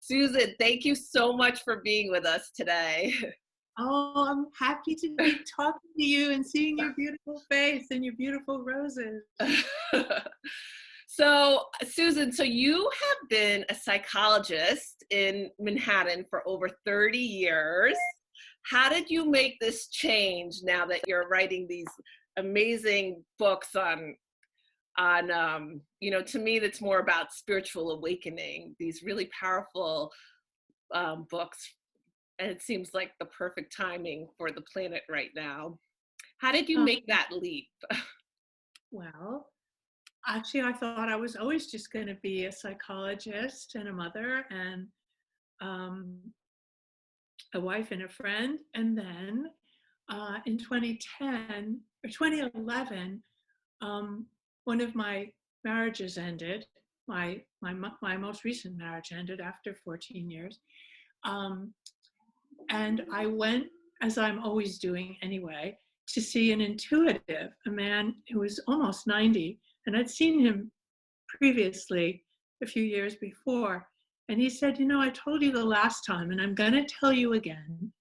Susan, thank you so much for being with us today. Oh, I'm happy to be talking to you and seeing your beautiful face and your beautiful roses. So, Susan, so you have been a psychologist in Manhattan for over 30 years. How did you make this change now that you're writing these amazing books to me, that's more about spiritual awakening, these really powerful books, and it seems like the perfect timing for the planet right now. How did you Um, make that leap? well, actually, I thought I was always just going to be a psychologist and a mother and um, a wife and a friend. And then in 2010 or 2011, um, one of my marriages ended. My most recent marriage ended after 14 years. Um, And I went, as I'm always doing anyway, to see an intuitive, a man who was almost 90. And I'd seen him previously a few years before. And he said, I told you the last time, and I'm going to tell you again.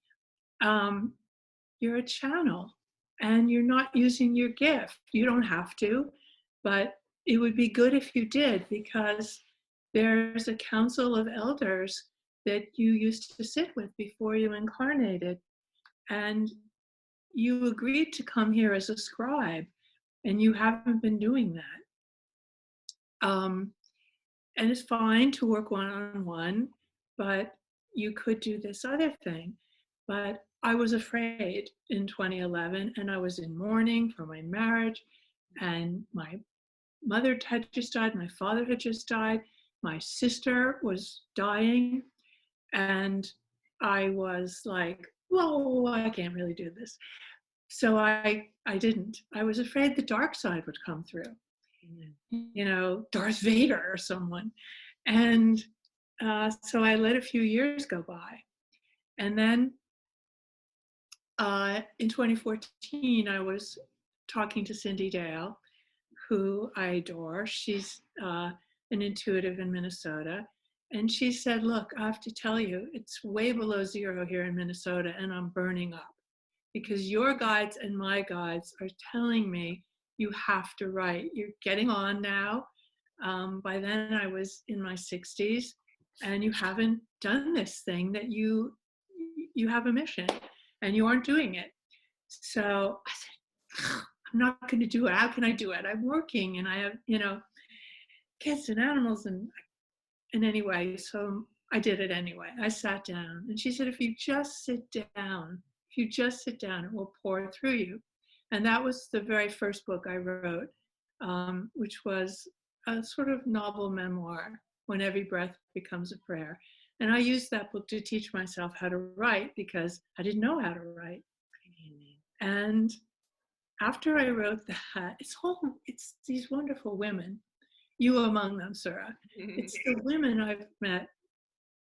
Um, you're a channel and you're not using your gift. You don't have to, but it would be good if you did, because there's a council of elders that you used to sit with before you incarnated. And you agreed to come here as a scribe, and you haven't been doing that. And it's fine to work one on one, but you could do this other thing. But I was afraid in 2011, and I was in mourning for my marriage, and my mother had just died, my father had just died, my sister was dying, and I was like, whoa, I can't really do this. So I didn't. I was afraid the dark side would come through, Darth Vader or someone. And so I let a few years go by. And then in 2014, I was talking to Cindy Dale, who I adore. She's an intuitive in Minnesota. And she said, look, I have to tell you, it's way below zero here in Minnesota, and I'm burning up because your guides and my guides are telling me you have to write. You're getting on now. By then I was in my 60s, and you haven't done this thing that you have a mission and you aren't doing it. So I said, I'm not going to do it. How can I do it? I'm working and I have, kids and animals and anyway, so I did it anyway. I sat down and she said, if you just sit down, it will pour through you. And that was the very first book I wrote, which was a sort of novel memoir, When Every Breath Becomes a Prayer. And I used that book to teach myself how to write because I didn't know how to write. And after I wrote that, it's these wonderful women, you among them, Sarah. It's the women I've met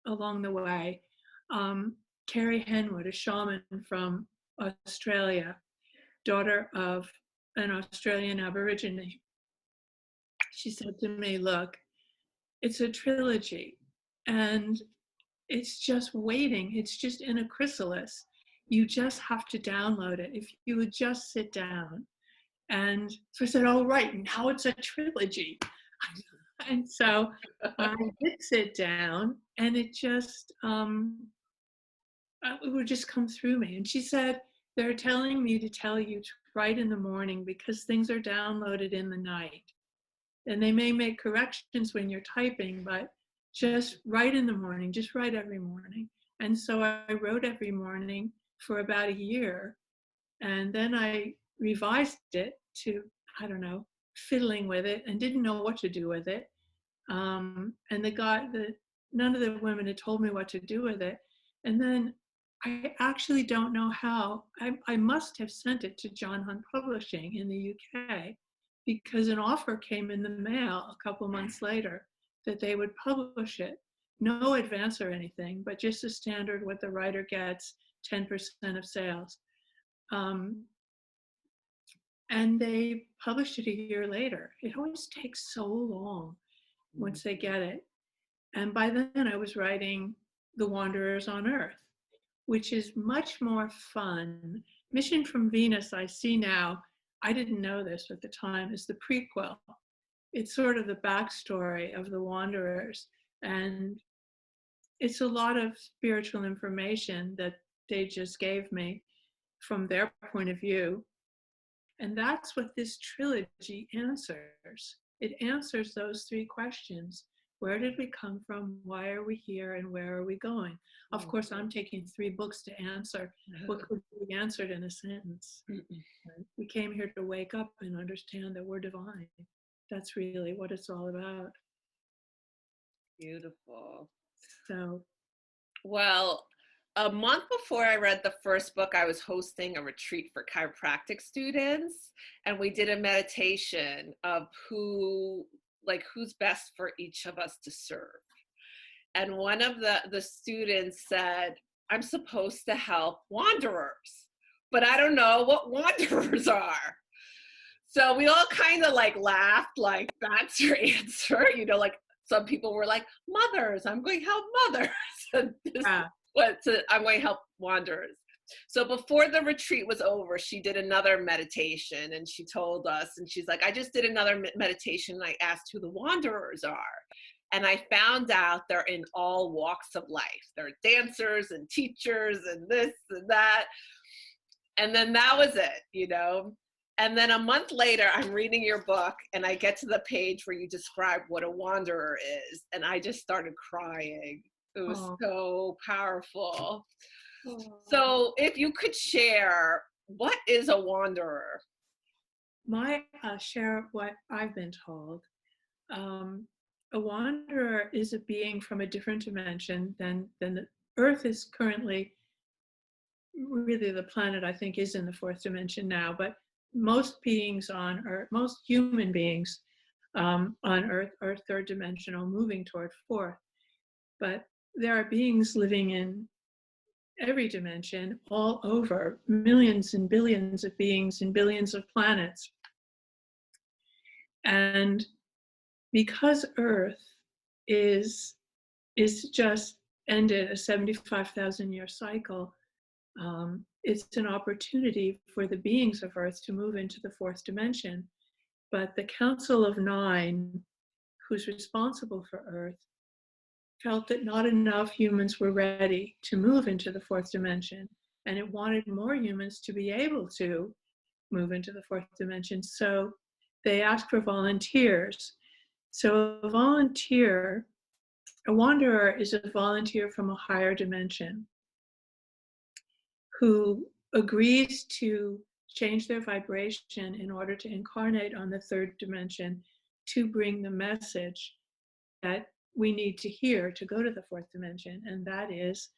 along the way. Carrie Henwood, a shaman from Australia, daughter of an Australian Aborigine. She said to me, look, it's a trilogy and it's just waiting. It's just in a chrysalis. You just have to download it. If you would just sit down. And so I said, oh, right, now it's a trilogy. And so I did sit down and it would just come through me. And she said, they're telling me to tell you to write in the morning because things are downloaded in the night. And they may make corrections when you're typing, but just write in the morning, just write every morning. And so I wrote every morning for about a year. And then I revised it to, I don't know, fiddling with it and didn't know what to do with it. And none of the women had told me what to do with it. And then I actually don't know how. I must have sent it to John Hunt Publishing in the UK because an offer came in the mail a couple months later that they would publish it. No advance or anything, but just a standard what the writer gets, 10% of sales. And they published it a year later. It always takes so long once they get it. And by then I was writing The Wanderers on Earth, which is much more fun. Mission from Venus, I see now, I didn't know this at the time, is the prequel. It's sort of the backstory of the Wanderers. And it's a lot of spiritual information that they just gave me from their point of view. And that's what this trilogy answers. It answers those three questions. Where did we come from? Why are we here? And where are we going? Of course, I'm taking 3 books to answer what could be answered in a sentence. We came here to wake up and understand that we're divine. That's really what it's all about. Beautiful. So, Well, a month before I read the first book, I was hosting a retreat for chiropractic students, and we did a meditation of who's best for each of us to serve. And one of the students said, I'm supposed to help wanderers, but I don't know what wanderers are. So we all kind of like laughed, like, that's your answer. You know, like some people were like, mothers, I'm going to help mothers. And this, I'm going to help wanderers. So before the retreat was over, she did another meditation and she told us, and she's like, I just did another meditation and I asked who the wanderers are. And I found out they're in all walks of life. They're dancers and teachers and this and that. And then that was it, you know. And then a month later, I'm reading your book and I get to the page where you describe what a wanderer is. And I just started crying. It was so powerful. So if you could share, what is a wanderer? My share of what I've been told. A wanderer is a being from a different dimension than the Earth is currently. Really, the planet, I think, is in the 4th dimension now, but most beings on Earth, most human beings on Earth are 3rd dimensional, moving toward 4th. But there are beings living in every dimension, all over, millions and billions of beings and billions of planets. And because Earth is just ended a 75,000 year cycle, it's an opportunity for the beings of Earth to move into the 4th dimension. But the Council of 9, who's responsible for Earth, felt that not enough humans were ready to move into the 4th dimension, and it wanted more humans to be able to move into the 4th dimension. So they asked for volunteers. So a wanderer is a volunteer from a higher dimension who agrees to change their vibration in order to incarnate on the 3rd dimension to bring the message that we need to hear to go to the 4th dimension. And that is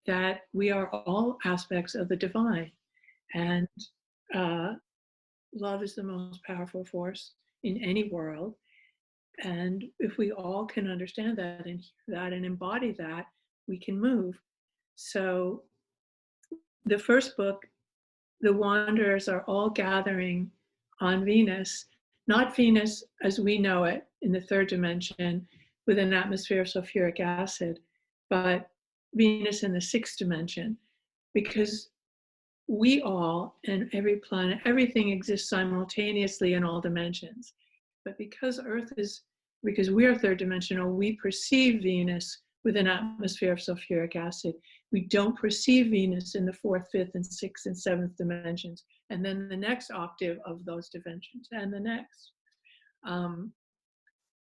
that we are all aspects of the divine. And love is the most powerful force in any world. And if we all can understand that and hear that and embody that, we can move. So the first book, the wanderers are all gathering on Venus, not Venus as we know it in the 3rd dimension with an atmosphere of sulfuric acid, but Venus in the 6th dimension, because we all and every planet, everything exists simultaneously in all dimensions. But because we are 3rd dimensional, we perceive Venus with an atmosphere of sulfuric acid. We don't perceive Venus in the 4th, 5th, and 6th and 7th dimensions, and then the next octave of those dimensions, and the next.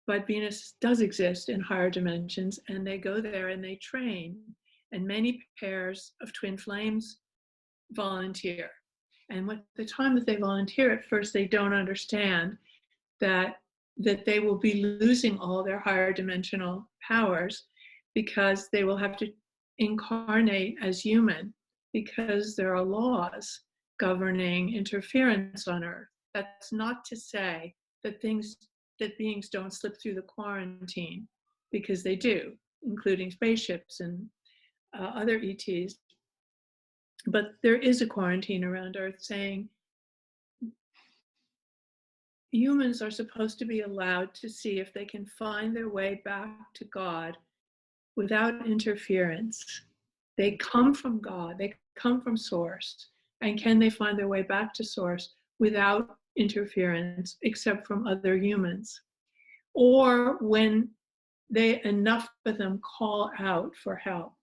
But Venus does exist in higher dimensions, and they go there and they train, and many pairs of twin flames volunteer. And at the time that they volunteer, at first they don't understand that they will be losing all their higher dimensional powers because they will have to incarnate as human, because there are laws governing interference on Earth. That's not to say that beings don't slip through the quarantine, because they do, including spaceships and other ETs. But there is a quarantine around Earth saying humans are supposed to be allowed to see if they can find their way back to God without interference. They come from God, they come from source. And can they find their way back to source without interference, except from other humans? Or when enough of them call out for help.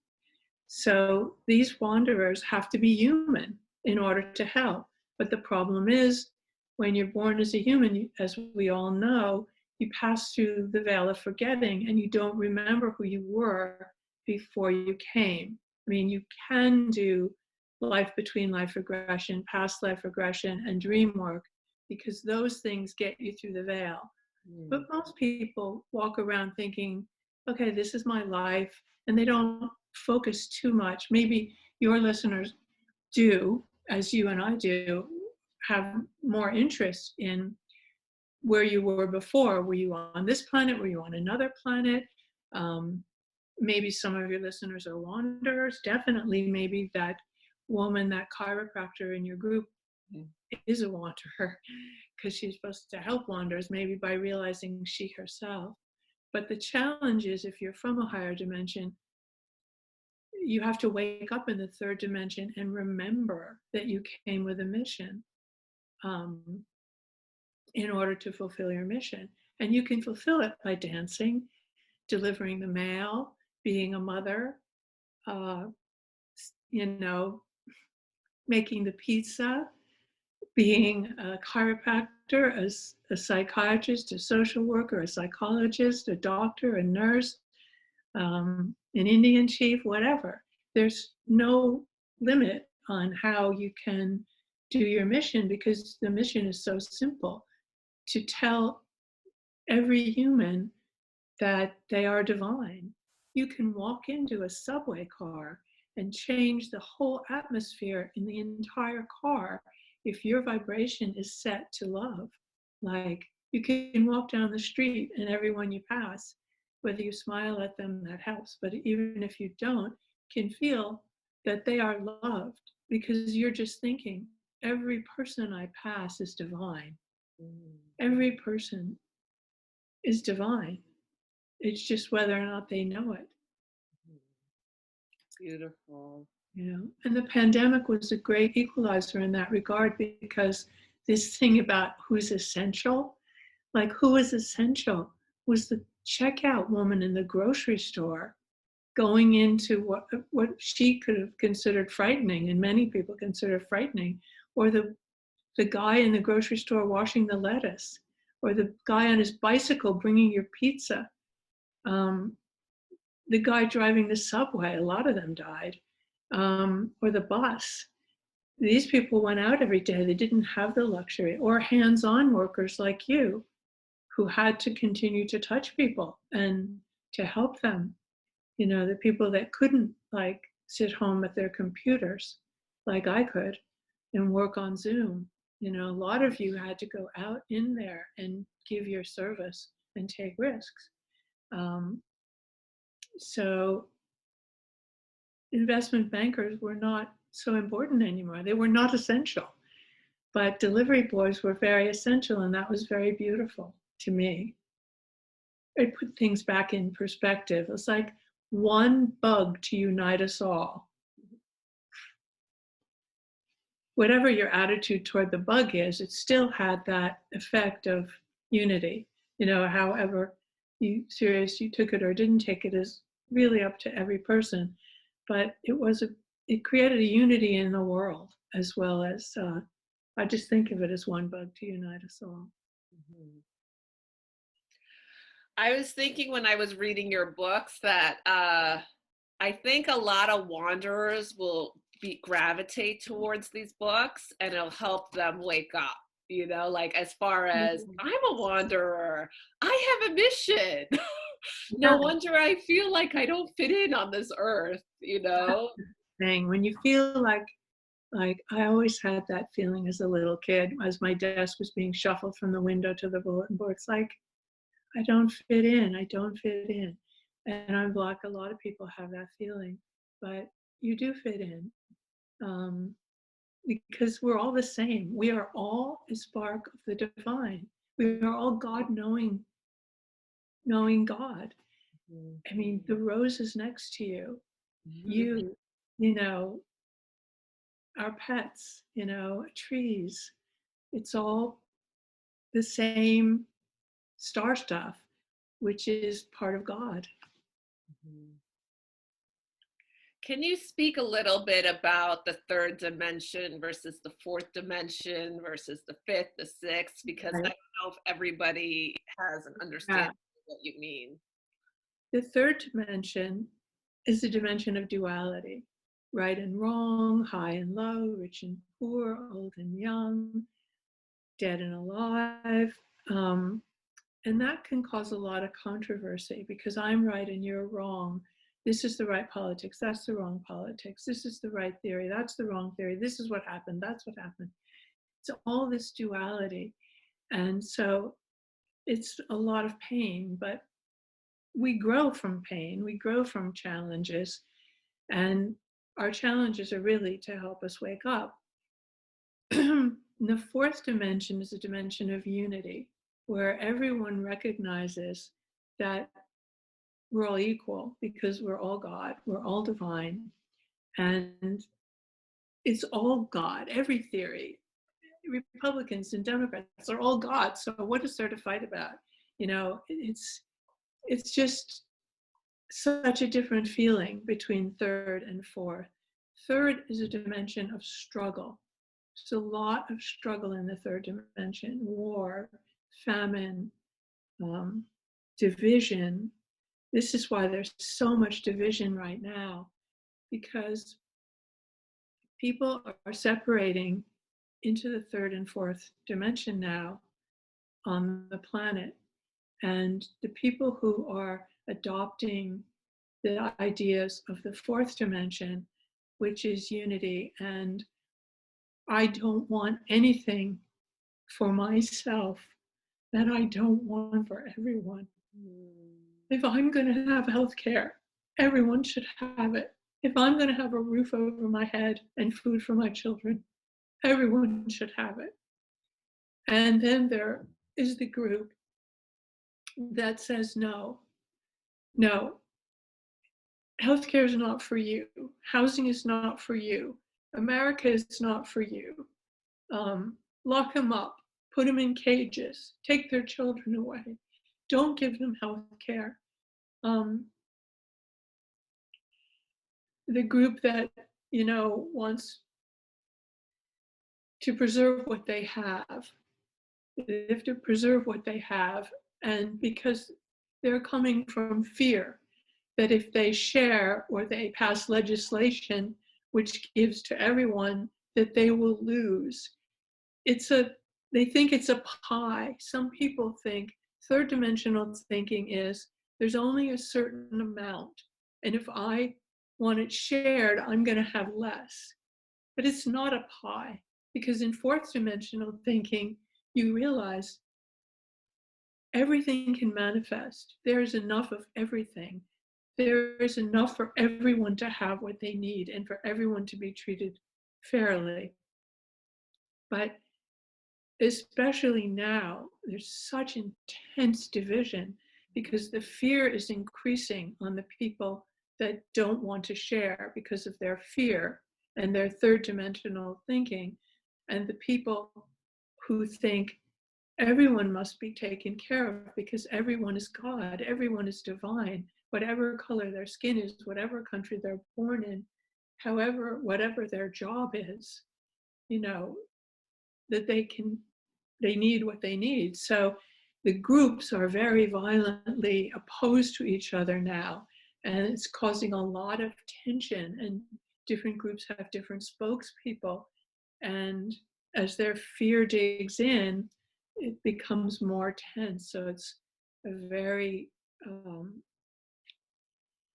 So these wanderers have to be human in order to help. But the problem is, when you're born as a human, as we all know, you pass through the veil of forgetting and you don't remember who you were before you came. I mean, you can do life between life regression, past life regression, and dream work, because those things get you through the veil. But most people walk around thinking, okay, this is my life, and they don't focus too much. Maybe your listeners do, as you and I do, have more interest in where you were before. Were you on this planet? Were you on another planet? Maybe some of your listeners are wanderers. Definitely, maybe that woman, that chiropractor in your group is a wanderer, because she's supposed to help wanderers, maybe by realizing she herself. But the challenge is, if you're from a higher dimension, you have to wake up in the third dimension and remember that you came with a mission, in order to fulfill your mission. And you can fulfill it by dancing, delivering the mail, being a mother, uh, you know, making the pizza, being a chiropractor, a psychiatrist, a social worker, a psychologist, a doctor, a nurse, an Indian chief, whatever. There's no limit on how you can do your mission, because the mission is so simple: to tell every human that they are divine. You can walk into a subway car and change the whole atmosphere in the entire car if your vibration is set to love. Like, you can walk down the street and everyone you pass, whether you smile at them, that helps. But even if you don't, can feel that they are loved, because you're just thinking, every person I pass is divine. Every person is divine. It's just whether or not they know it. Beautiful. You know, and the pandemic was a great equalizer in that regard, because this thing about who's essential, like, who is essential was the checkout woman in the grocery store going into what she could have considered frightening, and many people consider frightening, or the guy in the grocery store washing the lettuce, or the guy on his bicycle bringing your pizza. The guy driving the subway, a lot of them died, or the bus. These people went out every day. They didn't have the luxury. Or hands-on workers like you, who had to continue to touch people and to help them. You know, the people that couldn't, like, sit home at their computers like I could and work on Zoom. You know, a lot of you had to go out in there and give your service and take risks. So investment bankers were not so important anymore. They were not essential. But delivery boys were very essential, and that was very beautiful to me. It put things back in perspective. It's like one bug to unite us all. Whatever your attitude toward the bug is, it still had that effect of unity. You know, however serious you took it or didn't take it is really up to every person. But it created a unity in the world, as well as, I just think of it as one bug to unite us all. Mm-hmm. I was thinking when I was reading your books that I think a lot of wanderers will gravitate towards these books, and it'll help them wake up. You know, like, as far as, I'm a wanderer, I have a mission. No wonder I feel like I don't fit in on this earth, you know? Thing when you feel like I always had that feeling as a little kid, as my desk was being shuffled from the window to the bulletin board. It's like, I don't fit in. I don't fit in. And I'm Black. A lot of people have that feeling, but you do fit in, because we're all the same. We are all a spark of the divine. We are all God knowing God. I mean, the roses next to you, Mhm. you, you know, our pets, trees. It's all the same star stuff, which is part of God. Mhm. Can you speak a little bit about the third dimension versus the fourth dimension versus the fifth, the sixth? Because I Right. don't know if everybody has an understanding Yeah. of what you mean. The third dimension is the dimension of duality, right and wrong, high and low, rich and poor, old and young, dead and alive. Um, and that can cause a lot of controversy because I'm right and you're wrong. This is the right politics. That's the wrong politics. This is the right theory. That's the wrong theory. This is what happened. That's what happened. It's all this duality. And so it's a lot of pain, but we grow from pain, we grow from challenges, and our challenges are really to help us wake up. The fourth dimension is a dimension of unity, where everyone recognizes that we're all equal because we're all God, we're all divine, and it's all God. Every theory, Republicans and Democrats are all God. So what is there to fight about? It's just such a different feeling between third and fourth. Third is a dimension of struggle. There's a lot of struggle in the third dimension: war, famine, um, division. This is why there's so much division right now, because people are separating into the third and fourth dimension now on the planet. And the people who are adopting the ideas of the fourth dimension, which is unity, and I don't want anything for myself that I don't want for everyone. Mm. If I'm going to have health care, everyone should have it. If I'm going to have a roof over my head and food for my children, everyone should have it. And then there is the group that says, no, no, healthcare is not for you. Housing is not for you. America is not for you. Lock them up, put them in cages, take their children away. Don't give them health care. Um, the group that, wants to preserve what they have, they have to preserve what they have. And because they're coming from fear that if they share or they pass legislation which gives to everyone, that they will lose. It's a They think it's a pie. Some people think third dimensional thinking is there's only a certain amount, and if I want it shared, I'm going to have less. But it's not a pie, because in fourth dimensional thinking you realize everything can manifest. There is enough of everything. There is enough for everyone to have what they need and for everyone to be treated fairly. But especially now, there's such intense division because the fear is increasing on the people that don't want to share because of their fear and their third dimensional thinking, and the people who think everyone must be taken care of because everyone is God, everyone is divine, whatever color their skin is, whatever country they're born in, however, whatever their job is, you know, that they need what they need. So the groups are very violently opposed to each other now, and it's causing a lot of tension, and different groups have different spokespeople. And as their fear digs in, it becomes more tense. So a very um,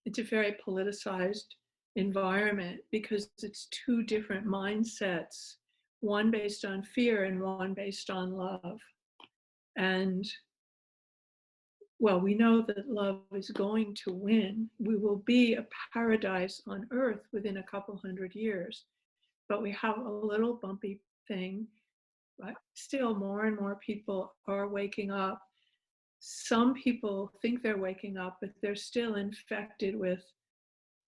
it's a very politicized environment because it's two different mindsets, one based on fear and one based on love. And well, we know that love is going to win. We will be a paradise on earth within a couple hundred years, but we have a little bumpy thing. But still, more and more people are waking up. some people think they're waking up, but they're still infected with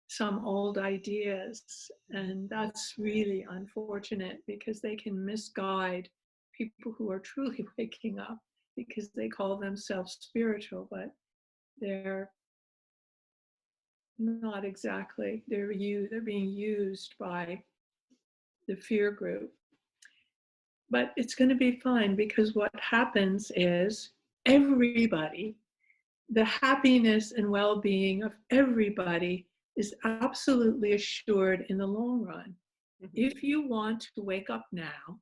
some old ideas. And that's really unfortunate because they can misguide people who are truly waking up because they call themselves spiritual, but they're not exactly. They're being used by the fear group. But it's going to be fine because what happens is everybody, the happiness and well-being of everybody is absolutely assured in the long run. Mhm. If you want to wake up now,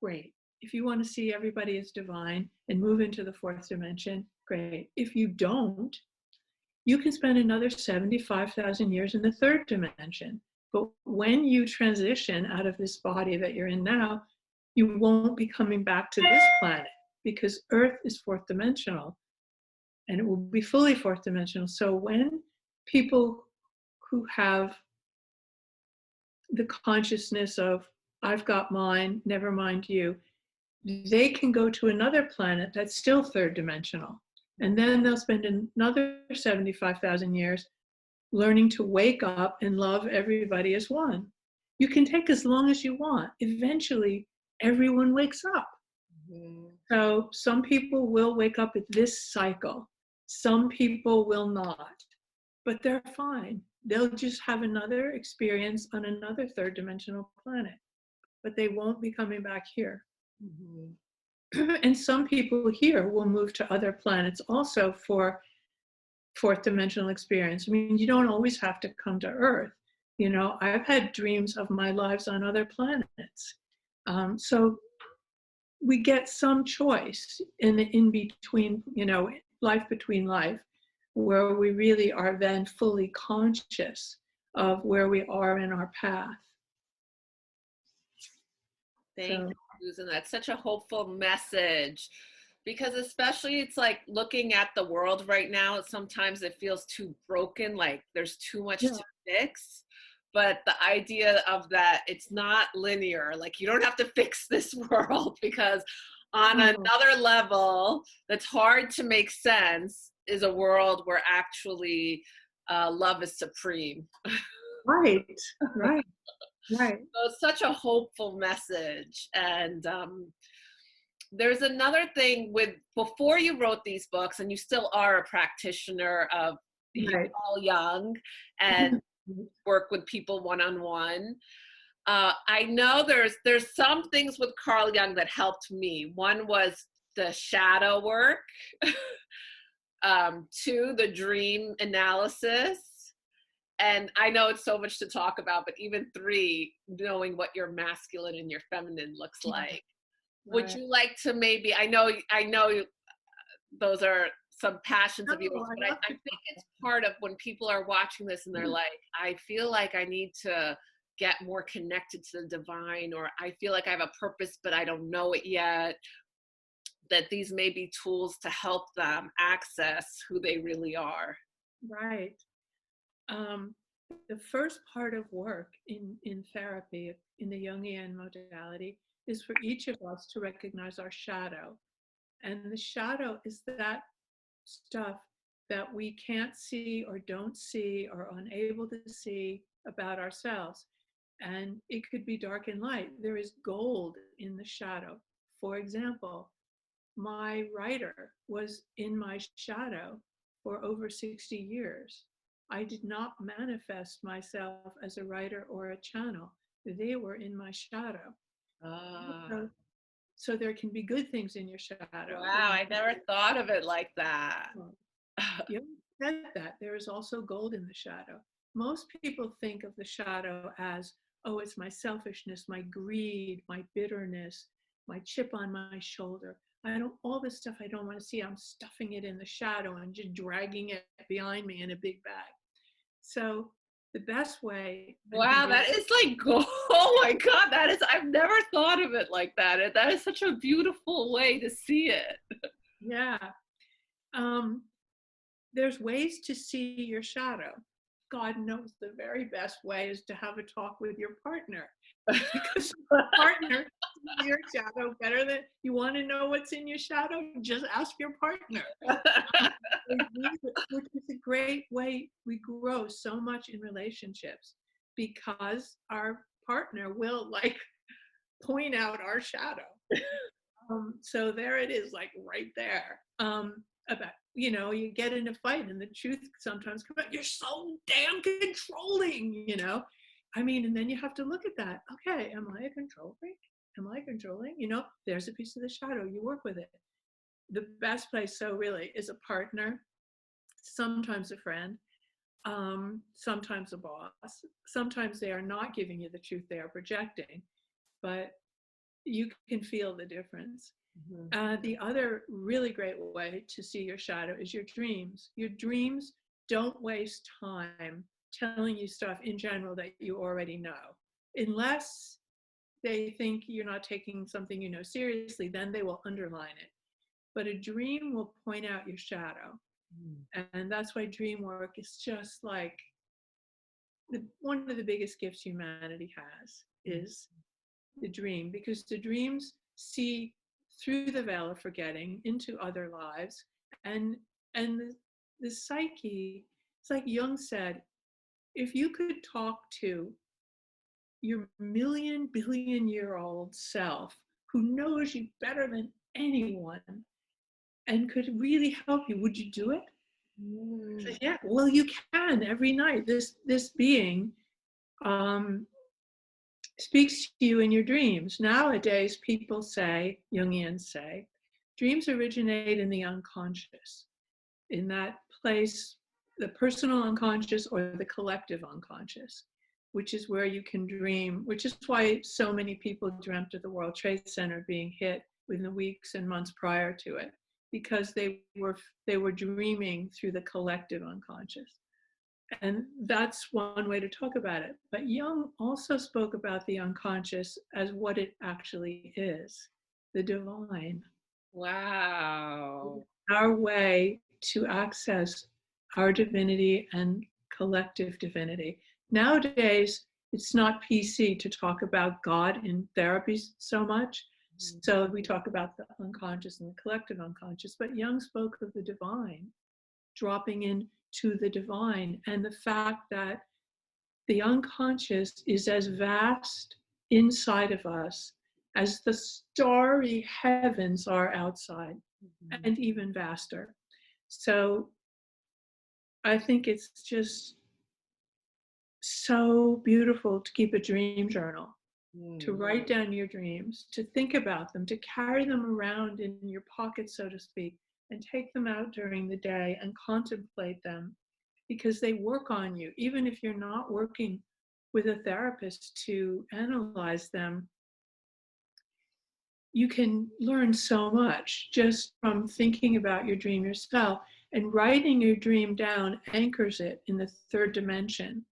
great. If you want to see everybody as divine and move into the fourth dimension, great. If you don't, you can spend another 75,000 years in the third dimension. But when you transition out of this body that you're in now, you won't be coming back to this planet because Earth is fourth dimensional and it will be fully fourth dimensional. So when people who have the consciousness of, I've got mine, never mind you, they can go to another planet that's still third dimensional. And then they'll spend another 75,000 years learning to wake up and love everybody as one. You can take as long as you want. Eventually, everyone wakes up. Mhm. So some people will wake up at this cycle. Some people will not, but they're fine. They'll just have another experience on another third dimensional planet, but they won't be coming back here. Mhm. And some people here will move to other planets also for fourth dimensional experience. I mean, you don't always have to come to Earth. You know, I've had dreams of my lives on other planets. So we get some choice in the in between, you know, life between life, where we really are then fully conscious of where we are in our path. Thank So, you, Susan. That's such a hopeful message because, especially, it's like looking at the world right now, sometimes it feels too broken, like there's too much yeah. to fix. But the idea of that, it's not linear. Like, you don't have to fix this world because, on Oh, another level that's hard to make sense, is a world where actually love is supreme. right, right, right. So it's such a hopeful message. And there's another thing with, before you wrote these books, and you still are a practitioner of Right. Carl Jung and work with people one-on-one. I know there's some things with Carl Jung that helped me. One was the shadow work, two, the dream analysis. And I know it's so much to talk about, but even three, knowing what your masculine and your feminine looks like. Would Right. you like to maybe, I know those are some passions of yours, Oh, I but love I to think talk it's about part of when people are watching this and they're that. like, I feel like I need to get more connected to the divine, or I feel like I have a purpose, but I don't know it yet, that these may be tools to help them access who they really are. Right. Um, the first part of work in therapy, in the Jungian modality, is for each of us to recognize our shadow. And the shadow is that stuff that we can't see or don't see or unable to see about ourselves. And it could be dark and light. There is gold in the shadow. For example, my writer was in my shadow for over 60 years. I did not manifest myself as a writer or a channel. They were in my shadow. Ah, So, so there can be good things in your shadow. wow, There's I never thought of it like that. you said that there is also gold in the shadow. Most people think of the shadow as, oh, it's my selfishness, my greed, my bitterness, my chip on my shoulder. I don't, all this stuff I don't want to see. I'm stuffing it in the shadow and just dragging it behind me in a big bag. So the best way, and to Wow, be, that is like, oh my God, that is, I've never thought of it like that. That is such a beautiful way to see it. yeah, um, there's ways to see your shadow. God knows the very best way is to have a talk with your partner, because partner sees your shadow better than you. Want to know what's in your shadow? Just ask your partner. Which is a great way. We grow so much in relationships because our partner will like point out our shadow. So there it is, like right there. About, you get in a fight and the truth sometimes comes out. You're so damn controlling, I mean, and then you have to look at that. Okay, am I a control freak? Am I controlling? There's a piece of the shadow. You work with it. The best place, so really, is a partner, sometimes a friend, sometimes a boss. Sometimes they are not giving you the truth, they are projecting, but you can feel the difference. The other really great way to see your shadow is your dreams. Your dreams don't waste time telling you stuff in general that you already know. Unless they think you're not taking something you know seriously, then they will underline it. But a dream will point out your shadow. And that's why dream work is just like one of the biggest gifts humanity has is the dream, because the dreams see through the veil of forgetting into other lives, and the psyche, it's like Jung said, if you could talk to your million billion year old self who knows you better than anyone and could really help you, would you do it? Says, yeah, well, you can every night. This being speaks to you in your dreams. Nowadays, people say, Jungians say, dreams originate in the unconscious, in that place, the personal unconscious or the collective unconscious, which is where you can dream, which is why so many people dreamt of the World Trade Center being hit within the weeks and months prior to it, because they were dreaming through the collective unconscious. And that's one way to talk about it. But Jung also spoke about the unconscious as what it actually is, the divine. Wow. Our way to access our divinity and collective divinity. Nowadays, it's not PC to talk about God in therapy so much. So we talk about the unconscious and the collective unconscious, but Jung spoke of the divine, dropping into the divine, and the fact that the unconscious is as vast inside of us as the starry heavens are outside, and even vaster. So I think it's just so beautiful to keep a dream journal, to write down your dreams, to think about them, to carry them around in your pocket, so to speak, and take them out during the day and contemplate them, because they work on you. Even if you're not working with a therapist to analyze them, you can learn so much just from thinking about your dream yourself. And writing your dream down anchors it in the third dimension,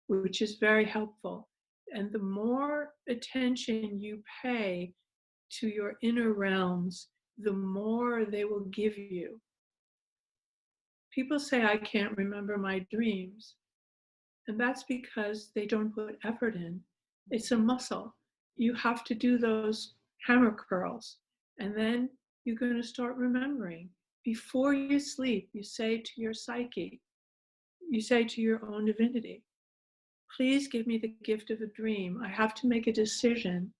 which is very helpful. And the more attention you pay to your inner realms, the more they will give you. People say, I can't remember my dreams. And that's because they don't put effort in. It's a muscle. You have to do those hammer curls, and then you're going to start remembering. Before you sleep, you say to your psyche, you say to your own divinity, please give me the gift of a dream. I have to make a decision.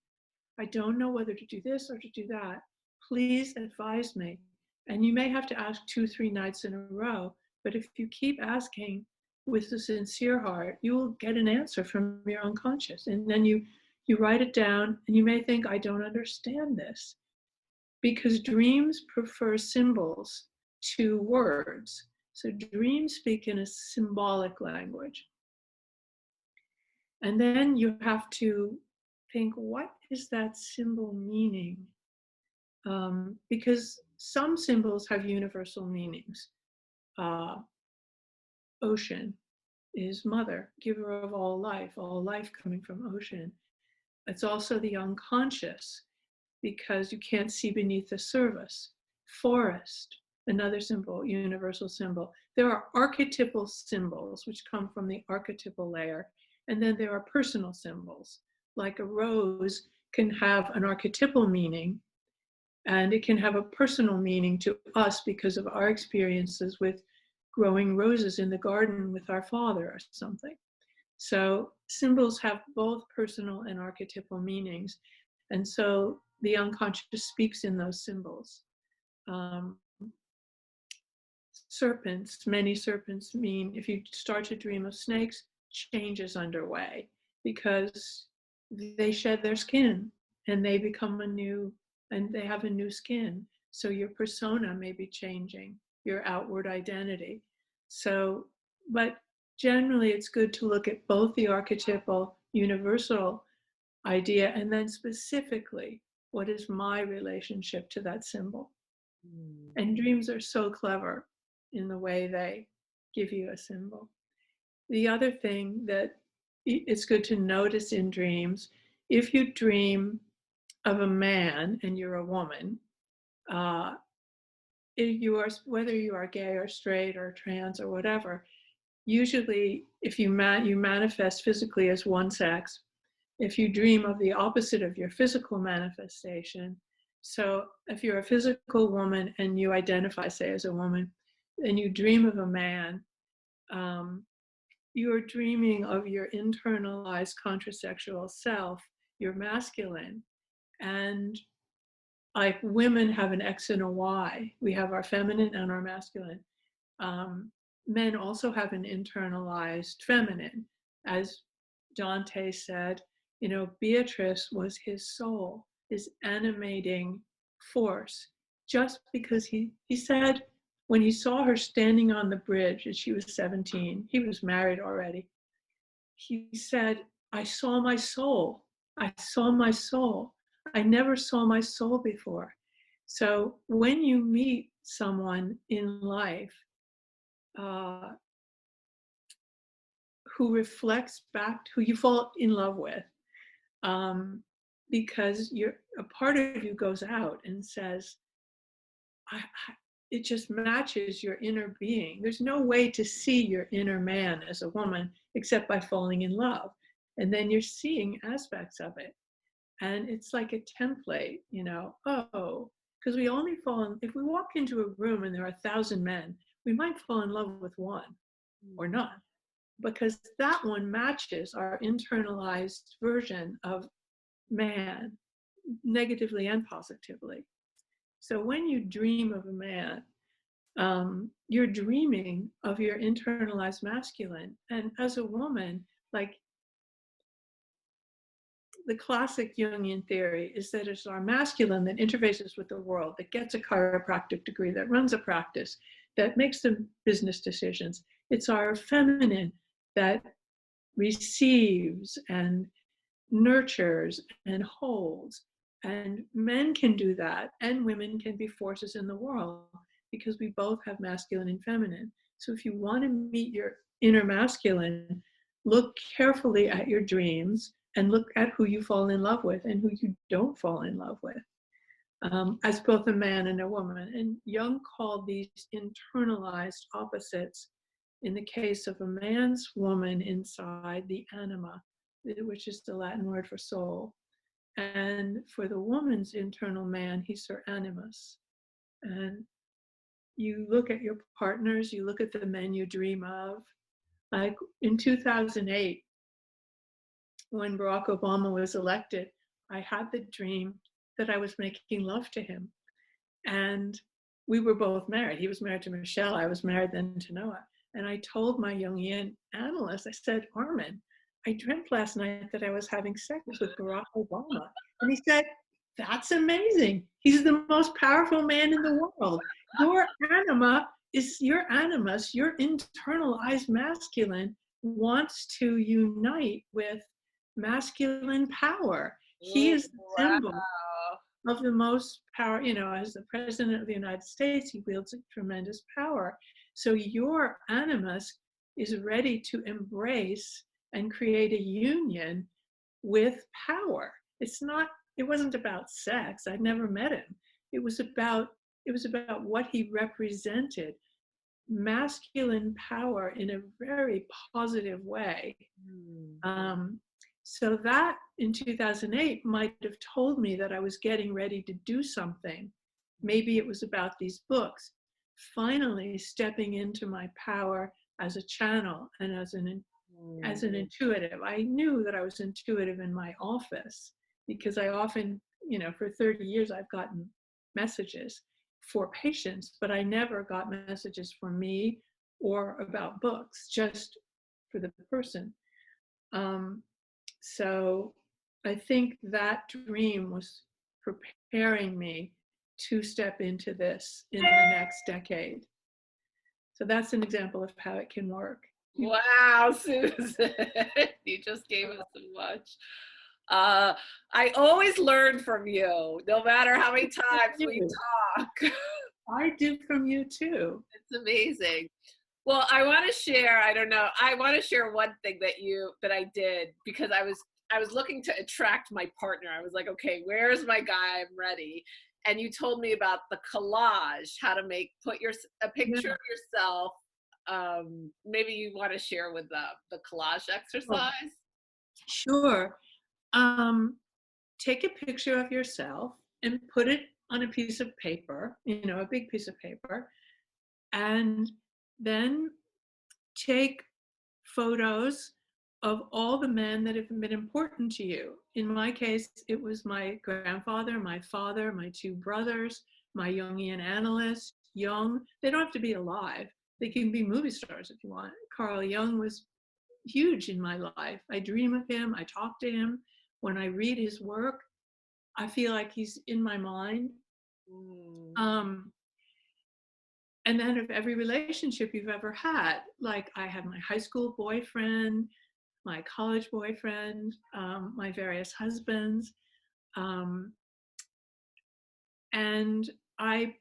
I don't know whether to do this or to do that. Please advise me. And you may have to ask 2-3 nights in a row, but if you keep asking with a sincere heart, you will get an answer from your unconscious. And then you write it down, and you may think, I don't understand this. Because dreams prefer symbols to words. So dreams speak in a symbolic language. And then you have to think, what is that symbol meaning? Because some symbols have universal meanings. Ocean is mother, giver of all life coming from ocean. It's also the unconscious, because you can't see beneath the surface. Forest, another symbol, universal symbol. There are archetypal symbols, which come from the archetypal layer. And then there are personal symbols, like a rose can have an archetypal meaning, and it can have a personal meaning to us because of our experiences with growing roses in the garden with our father or something. So symbols have both personal and archetypal meanings. And so the unconscious speaks in those symbols. Um, Serpents, many serpents mean if you start to dream of snakes, change is underway because they shed their skin and they become and they have a new skin. So your persona may be changing, your outward identity. So, but generally it's good to look at both the archetypal universal idea and then specifically, what is my relationship to that symbol? And dreams are so clever in the way they give you a symbol. The other thing that it's good to notice in dreams, if you dream of a man and you're a woman, uh, if you are, whether you are gay or straight or trans or whatever, usually if you manifest physically as one sex, if you dream of the opposite of your physical manifestation, so if you're a physical woman and you identify, say, as a woman, and you dream of a man, you're dreaming of your internalized contrasexual self, your masculine. And like women have an X and a Y. We have our feminine and our masculine. Men also have an internalized feminine. As Dante said, you know, Beatrice was his soul, his animating force, just because he said when he saw her standing on the bridge and she was 17, he was married already. He said, I saw my soul. I saw my soul. I never saw my soul before. So when you meet someone in life uh, who reflects back, who you fall in love with, because a part of you goes out and says, it just matches your inner being. There's no way to see your inner man as a woman except by falling in love. And then you're seeing aspects of it. And it's like a template, you know, oh, because we only if we walk into a room and there are 1,000 men, we might fall in love with one or not, because that one matches our internalized version of man, negatively and positively. So when you dream of a man, you're dreaming of your internalized masculine. And as a woman, like the classic Jungian theory is that it's our masculine that interfaces with the world, that gets a chiropractic degree, that runs a practice, that makes the business decisions. It's our feminine that receives and nurtures and holds. And men can do that, and women can be forces in the world because we both have masculine and feminine. So if you want to meet your inner masculine, look carefully at your dreams and look at who you fall in love with and who you don't fall in love with, as both a man and a woman. And Jung called these internalized opposites, in the case of a man's woman inside, the anima, which is the Latin word for soul. And for the woman's internal man, he's her animus. And you look at your partners, you look at the men you dream of. Like in 2008, when Barack Obama was elected, I had the dream that I was making love to him. And we were both married. He was married to Michelle. I was married then to Noah. And I told my Jungian analyst, I said, Armin, I dreamt last night that I was having sex with Barack Obama. And he said, that's amazing. He's the most powerful man in the world. Your anima is your animus, your internalized masculine wants to unite with masculine power. He is the symbol of the most power, you know, as the president of the United States, he wields a tremendous power. So your animus is ready to embrace and create a union with power. It wasn't about sex. I'd never met him. It was about it was about what he represented, masculine power in a very positive way. Mm. Um, so that in 2008 might have told me that I was getting ready to do something. Maybe it was about these books. Finally, stepping into my power as a channel and as an intuitive. I knew that I was intuitive in my office because I often, for 30 years, I've gotten messages for patients, but I never got messages for me or about books, just for the person. Um, so I think that dream was preparing me to step into this in the next decade. So that's an example of how it can work. Wow, Susan, you just gave us so much. I always learn from you, no matter how many times we talk. I do from you too. It's amazing. Well, I want to share, I don't know, I want to share one thing that I did because I was looking to attract my partner. I was like, okay, where's my guy? I'm ready. And you told me about the collage, how to put a picture of yourself. Maybe you want to share with the collage exercise. Sure. Take a picture of yourself and put it on a piece of paper, a big piece of paper, and then take photos of all the men that have been important to you. In my case, it was my grandfather, my father, my two brothers, my Jungian analyst, Jung. They don't have to be alive. They can be movie stars if you want. Carl Jung was huge in my life. I dream of him. I talk to him. When I read his work, I feel like he's in my mind. Mm. Um, and then of every relationship you've ever had, like I have my high school boyfriend, my college boyfriend, my various husbands, um, and I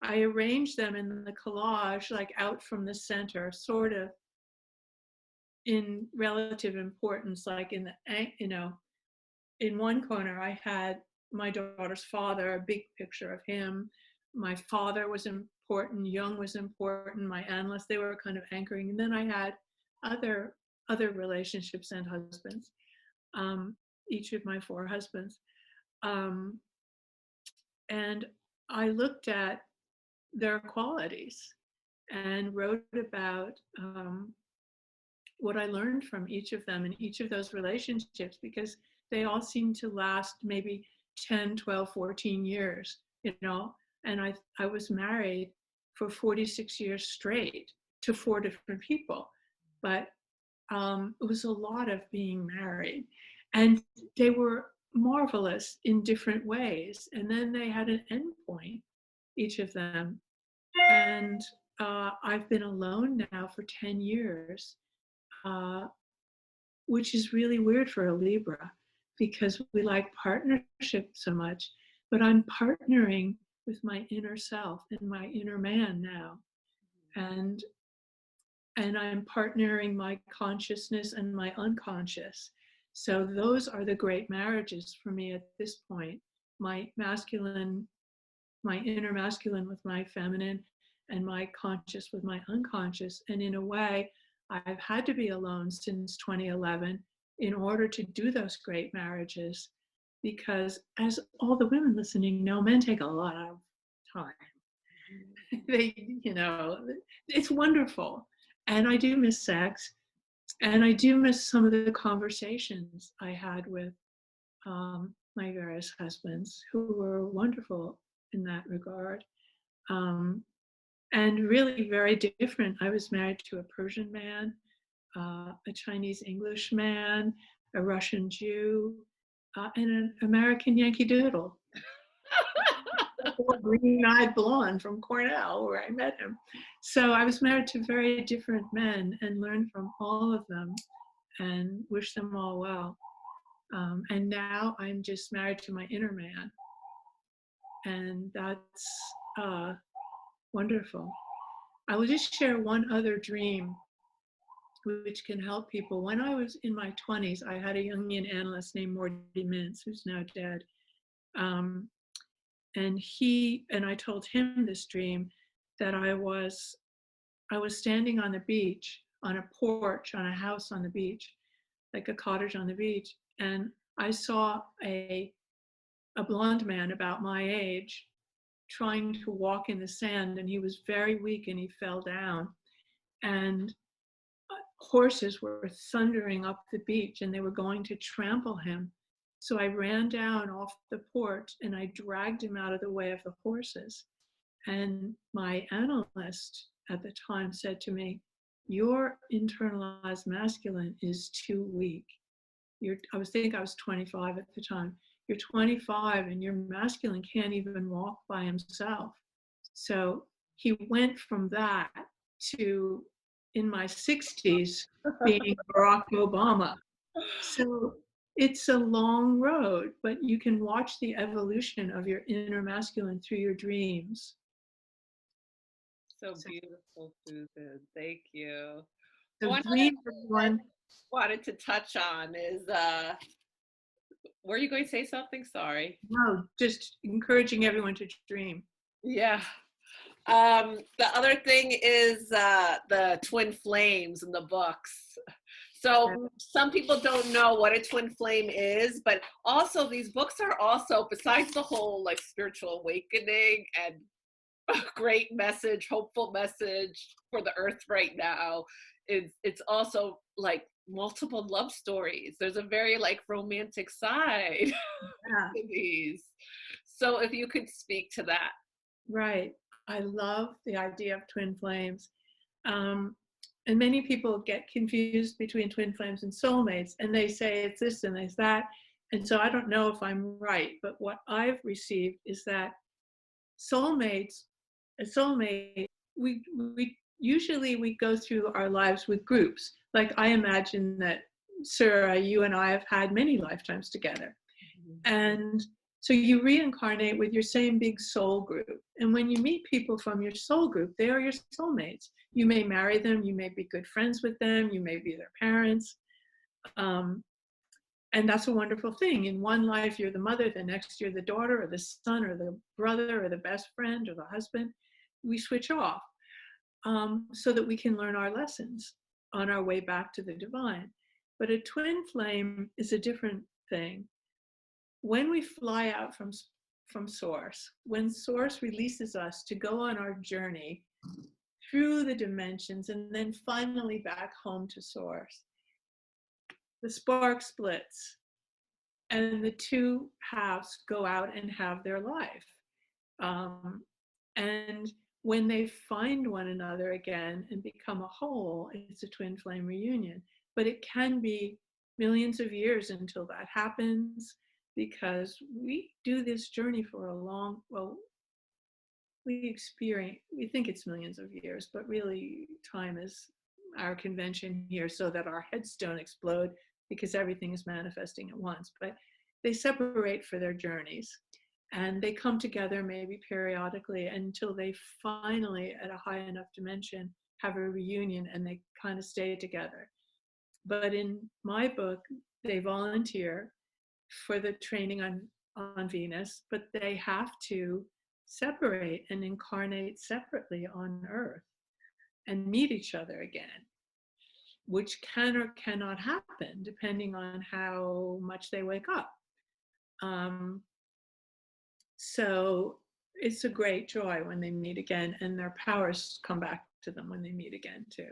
arrange them in the collage, like out from the center, sort of in relative importance, like in one corner, I had my daughter's father, a big picture of him. My father was important. Jung was important. My analyst, they were kind of anchoring. And then I had other relationships and husbands, each of my four husbands. Um, and I looked at their qualities and wrote about what I learned from each of them in each of those relationships, because they all seemed to last maybe 10, 12, 14 years, and I was married for 46 years straight to four different people. But it was a lot of being married. And they were marvelous in different ways. And then they had an end point, each of them. And I've been alone now for 10 years. Which is really weird for a Libra because we like partnership so much. But I'm partnering with my inner self and my inner man now. And I'm partnering my consciousness and my unconscious. So those are the great marriages for me at this point. My masculine, my inner masculine with my feminine, and my conscious with my unconscious. And in a way, I've had to be alone since 2011 in order to do those great marriages, because as all the women listening know, men take a lot of time. They, it's wonderful. And I do miss sex. And I do miss some of the conversations I had with my various husbands, who were wonderful in that regard. And really very different. I was married to a Persian man, a Chinese English man, a Russian Jew, and an American Yankee Doodle. Green-eyed blonde from Cornell, where I met him. So I was married to very different men and learned from all of them and wish them all well. And now I'm just married to my inner man. And that's wonderful. I will just share one other dream which can help people. When I was in my 20s, I had a Jungian analyst named Morty Mintz, who's now dead. And I told him this dream, that I was standing on the beach, on a porch, on a house on the beach, like a cottage on the beach, and I saw a blonde man about my age trying to walk in the sand, and he was very weak and he fell down. And horses were thundering up the beach and they were going to trample him. So I ran down off the porch and I dragged him out of the way of the horses. And my analyst at the time said to me, "Your internalized masculine is too weak. I was 25 at the time. You're 25 and your masculine can't even walk by himself." So he went from that to, in my 60s, being Barack Obama. So it's a long road, but you can watch the evolution of your inner masculine through your dreams. So beautiful, Susan. Thank you. So One other dreams are thing that one. I wanted to touch on is, were you going to say something? Sorry. No, just encouraging everyone to dream. Yeah. The other thing is the twin flames in the books. So some people don't know what a twin flame is, but also these books are also, besides the whole like spiritual awakening and a great message, hopeful message for the earth right now, it's also like multiple love stories. There's a very like romantic side Yeah, to these. So if you could speak to that. right. I love the idea of twin flames. Um, and many people get confused between twin flames and soulmates, and they say it's this and it's that. And so I don't know if I'm right, but what I've received is that soulmates, a soulmate, we usually we go through our lives with groups. Like I imagine that Sarah, you and I have had many lifetimes together. And so you reincarnate with your same big soul group. And when you meet people from your soul group, they are your soulmates. You may marry them, you may be good friends with them, you may be their parents. Um, and that's a wonderful thing. In one life, you're the mother, the next, you're the daughter, or the son, or the brother, or the best friend, or the husband. We switch off so that we can learn our lessons on our way back to the divine. But a twin flame is a different thing. When we fly out from source, when source releases us to go on our journey through the dimensions and then finally back home to source, the spark splits and the two halves go out and have their life. And when they find one another again and become a whole, it's a twin flame reunion. But it can be millions of years until that happens, because we do this journey for a long, well, we think it's millions of years, but really time is our convention here so that our heads don't explode because everything is manifesting at once. But they separate for their journeys and they come together maybe periodically until they finally, at a high enough dimension, have a reunion and they kind of stay together. But in my book, they volunteer for the training on Venus, but they have to separate and incarnate separately on Earth and meet each other again, which can or cannot happen depending on how much they wake up. So it's a great joy when they meet again, and their powers come back to them when they meet again too.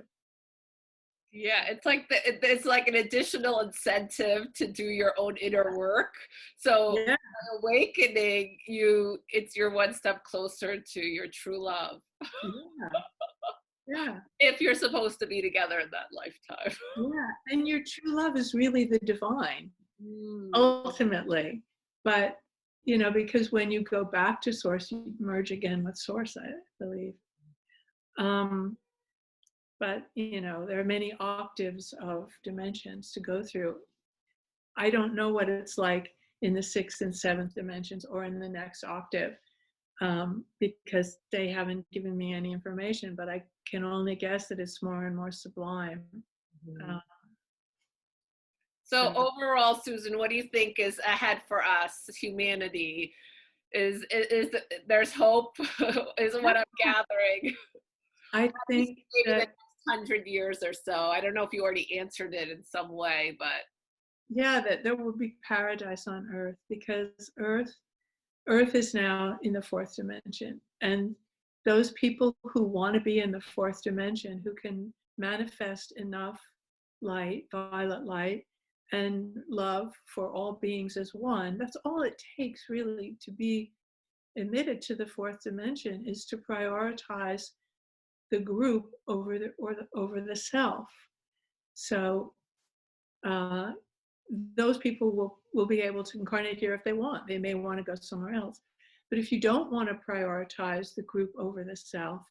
Yeah, it's like an additional incentive to do your own inner work. So Yeah, awakening it's your one step closer to your true love. yeah, yeah, If you're supposed to be together in that lifetime. yeah. And your true love is really the divine, Mm. ultimately. But because when you go back to source, you merge again with source, I believe. But there are many octaves of dimensions to go through. I don't know what it's like in the sixth and seventh dimensions or in the next octave, because they haven't given me any information, but I can only guess that it's more and more sublime. Mm-hmm. Uh, So so overall, Susan, what do you think is ahead for us, humanity? there's hope is what I'm gathering. I At least think maybe the that, next 100 years or so. I don't know if you already answered it in some way, but yeah, that there will be paradise on Earth, because Earth is now in the fourth dimension. And those people who want to be in the fourth dimension, who can manifest enough light, violet light, and love for all beings as one, that's all it takes really to be admitted to the fourth dimension, is to prioritize the group over over the self. So uh, those people will be able to incarnate here if they want. They may want to go somewhere else. But if you don't want to prioritize the group over the self,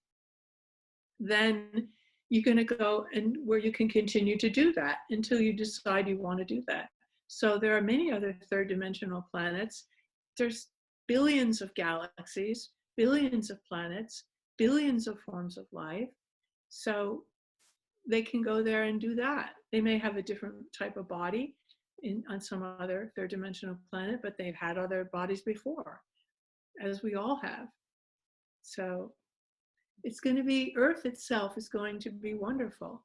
then you're going to go and where you can continue to do that until you decide you want to do that. So there are many other third dimensional planets. There's billions of galaxies, billions of planets, billions of forms of life. So they can go there and do that. They may have a different type of body on some other third dimensional planet, but they've had other bodies before, as we all have. So it's going to be, Earth itself is going to be wonderful.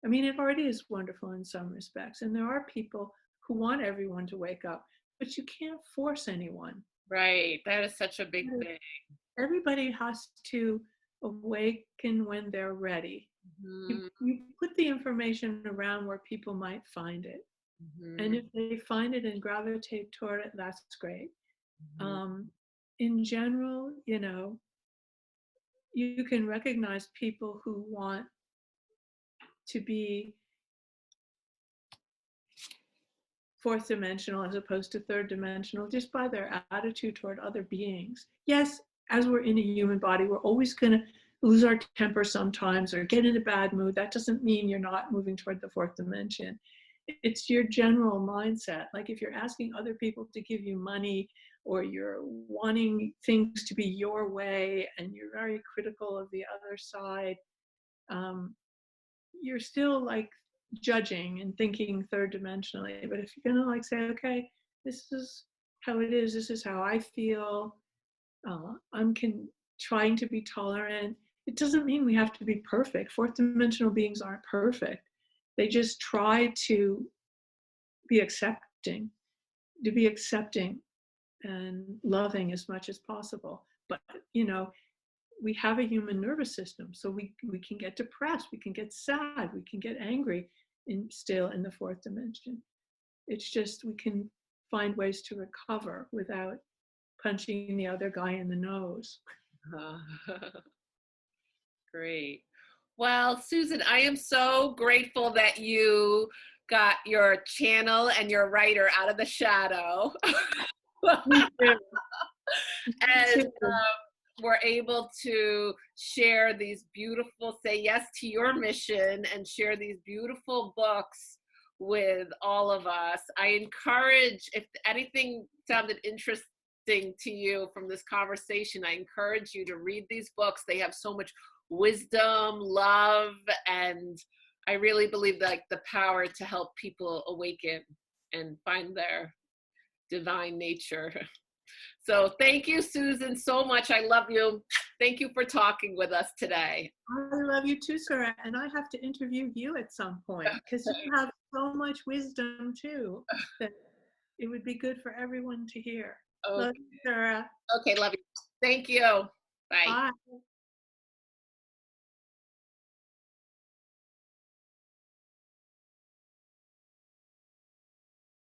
I mean, it already is wonderful in some respects. And there are people who want everyone to wake up, but you can't force anyone. right. That is such a big thing. Everybody has to awaken when they're ready. Mhm, You put the information around where people might find it. And mhm, if they find it and gravitate toward it, that's great. mhm. Um, in general, you can recognize people who want to be fourth dimensional as opposed to third dimensional just by their attitude toward other beings. Yes, as we're in a human body, we're always going to lose our temper sometimes or get in a bad mood. That doesn't mean you're not moving toward the fourth dimension. It's your general mindset. Like if you're asking other people to give you money, or you're wanting things to be your way and you're very critical of the other side, um, you're still like judging and thinking third dimensionally. But if you're gonna like say, okay, this is how it is, this is how I feel, I'm trying to be tolerant. It doesn't mean we have to be perfect. Fourth dimensional beings aren't perfect. They just try to be accepting, and loving as much as possible. But you know, we have a human nervous system, so we can get depressed, we can get sad, we can get angry still in the fourth dimension. It's just we can find ways to recover without punching the other guy in the nose. Great. Well, Susan, I am so grateful that you got your channel and your writer out of the shadow. Me too. Me And too. we're able to share these beautiful, say yes to your mission and share these beautiful books with all of us. I encourage, if anything sounded interesting to you from this conversation, I encourage you to read these books. They have so much wisdom, love, and I really believe like the power to help people awaken and find their divine nature. So thank you, Susan, so much. I love you. Thank you for talking with us today. I love you too, Sarah, and I have to interview you at some point because you have so much wisdom too that it would be good for everyone to hear. Okay, Love you, Sarah. okay, love you. Thank you. Bye. Bye.